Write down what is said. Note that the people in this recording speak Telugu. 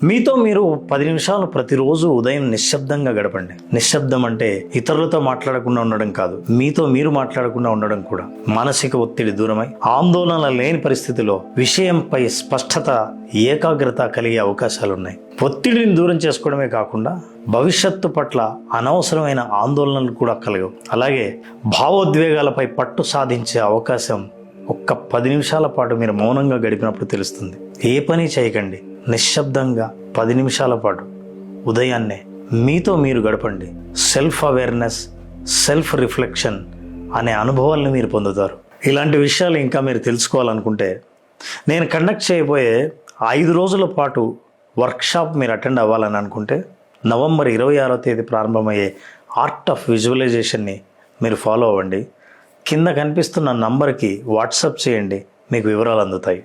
మీతో మీరు 10 నిమిషాలు ప్రతిరోజు ఉదయం నిశ్శబ్దంగా గడపండి. నిశ్శబ్దం అంటే ఇతరులతో మాట్లాడకుండా ఉండడం కాదు, మీతో మీరు మాట్లాడకుండా ఉండడం కూడా. మానసిక ఒత్తిడి దూరమై ఆందోళన లేని పరిస్థితిలో విషయంపై స్పష్టత, ఏకాగ్రత కలిగే అవకాశాలున్నాయి. ఒత్తిడిని దూరం చేసుకోవడమే కాకుండా భవిష్యత్తు పట్ల అనవసరమైన ఆందోళనలు కూడా కలగవు. అలాగే భావోద్వేగాలపై పట్టు సాధించే అవకాశం ఒక్క 10 నిమిషాల పాటు మీరు మౌనంగా గడిపినప్పుడు తెలుస్తుంది. ఏ పని చేయకండి, నిశ్శబ్దంగా 10 నిమిషాల పాటు ఉదయాన్నే మీతో మీరు గడపండి. సెల్ఫ్ అవేర్నెస్, సెల్ఫ్ రిఫ్లెక్షన్ అనే అనుభవాలను మీరు పొందుతారు. ఇలాంటి విషయాలు ఇంకా మీరు తెలుసుకోవాలనుకుంటే నేను కండక్ట్ చేయబోయే 5 రోజుల పాటు వర్క్షాప్ మీరు అటెండ్ అవ్వాలని అనుకుంటే నవంబర్ 26వ తేదీ ప్రారంభమయ్యే ఆర్ట్ ఆఫ్ విజువలైజేషన్ని మీరు ఫాలో అవ్వండి. కింద కనిపిస్తున్న నంబర్కి వాట్సాప్ చేయండి, మీకు వివరాలు అందుతాయి.